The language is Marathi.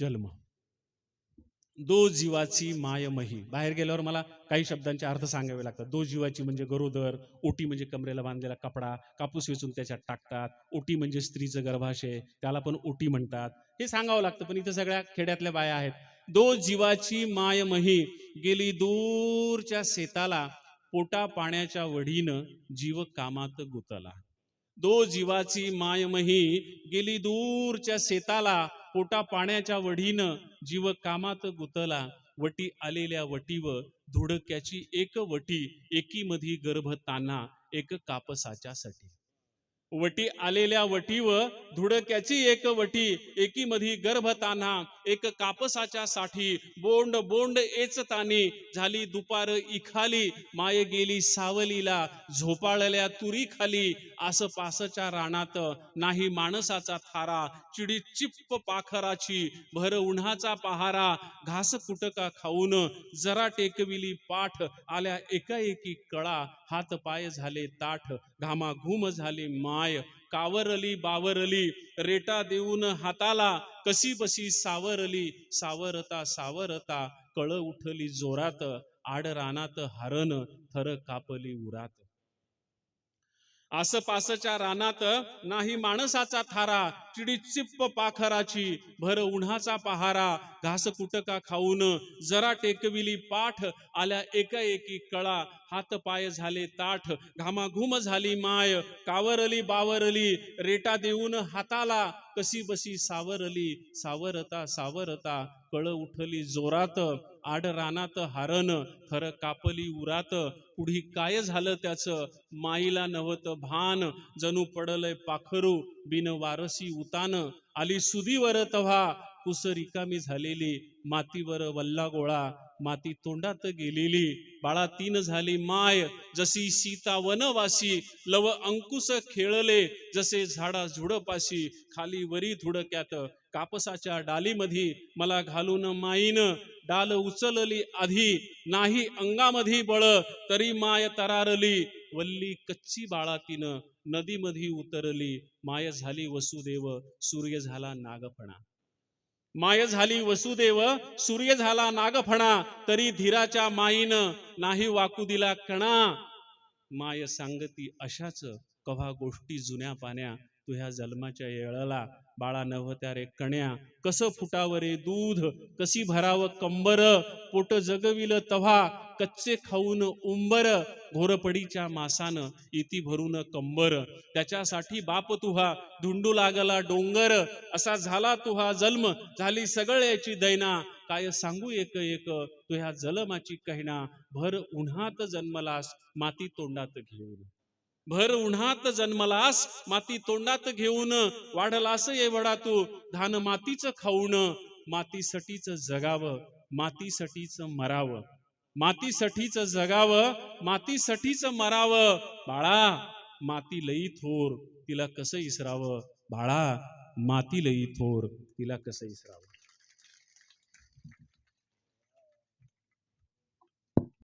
जन्म, दो जीवाची मायमही. बाहेर गेल्यावर मला काही शब्दांचे अर्थ सांगावे लागतात. दो जीवाची म्हणजे गरोदर, ओटी म्हणजे कमरेला बांधलेला कपडा, कापूस वेचून त्याच्यात टाकतात. ओटी म्हणजे स्त्रीचं गर्भाशय, त्याला पण ओटी म्हणतात. हे सांगावं लागतं, पण इथं सगळ्या खेड्यातल्या बाया आहेत. दो जीवाची मायमही, गेली दूरच्या शेताला, पोटा पाण्याच्या वढीनं जीव कामात गुतला. दो जीवाची मायमही, गेली दूरच्या शेताला, पोटा पाण्याच्या वढीनं जीव कामात गुतला. वटी आलेल्या वटीव धुडक्याची एक वटी, एकी मधी गर्भ ताना, एक कापसाच्या साठी. वटी आलेल्या वटीव धुडक्याची एक वटी, एकी मधी गर्भताना, एक कापसाच्या साठी. बोंड बोंड एचतानी, झाली दुपार इखाली, माय गेली सावलीला, झोपाळल्या तुरी खाली. आसपासच्या रानात नाही माणसाचा थारा, चिडी चिप्प पाखराची, भर उन्हाचा पहारा. घास कुटका खाऊन जरा टेकविली पाठ, आल्या एकाएकी कळा, हात पाय झाले ताठ. घामाघूम झाली माय, कावरली बावरली, रेटा देऊन हाताला, कशी बशी सावरली. सावरता सावरता कळ उठली जोरात, आड रानात हरण, थर कापली उरात. आसपासच्या रानात नाही माणसाचा थारा, चिडी चिप्प पाखराची, भर उन्हाचा पहारा. घास कुटका खाऊन जरा टेकविली पाठ, आल्या एकाएकी कळा, हात पाय झाले ताठ. घामाघूम झाली माय, कावरली बावरली, रेटा देऊन हाताला, कशी बशी सावरली. सावरता सावरता कळ उठली जोरात, आड रानात हरण, थर कापली उरात. पुढी काय झालं त्याचं माईला नव्हत भान, जणू पडलंय पाखरू बिन वारसी उतान. आली सुदीवर तव्हा कुस रिकामी झालेली, मातीवर वल्ला गोळा, माती तोंडात गेलेली. बाळा तीन झाली माय, जशी सीता वनवासी, लव अंकुश खेळले जसे झाडा झुडपाशी. खाली वरी धुडक्यात कापसाच्या डालीमधी, मला घालून माईन डाल उचलली आधी. नाही अंगामधी बळ, तरी माय तरारली, वल्ली कच्ची बाळा तिनं नदीमधी उतरली. माय झाली वसुदेव, सूर्य झाला नागफणा. माय झाली वसुदेव, सूर्य झाला नागफणा, तरी धीराच्या माईन नाही वाकू दिला कणा. माय सांगती अशाच कव्हा गोष्टी जुन्या पाण्या, तुझ्या जन्माच्या येळला बाळा नव्हत्या रे कण्या. कसं फुटावरे दूध, कशी भराव कंबर, पोट जगविल तव्हा कच्चे खाऊन उंबर. घोरपडीच्या मासान इति भरून कंबर, त्याच्यासाठी बाप तुहा धुंडू लागला डोंगर. असा झाला तुहा जन्म, झाली सगळ्याची दैना, काय सांगू एक एक तुह्या जलमाची कहना. भर उन्हात जन्मलास माती तोंडात घेऊन, भर उन्हात जन्मलास माती तोंडात घेऊन. वाढलास एवढा तू धान मातीच खाऊन. मातीसाठीच जगावं, मातीसाठीच मरावं, मातीसाठीच जगावं, मातीसाठीच मरावं. बाळा माती लई थोर, तिला कसं इसरावं. बाळा माती लई थोर, तिला कसं इसरावं.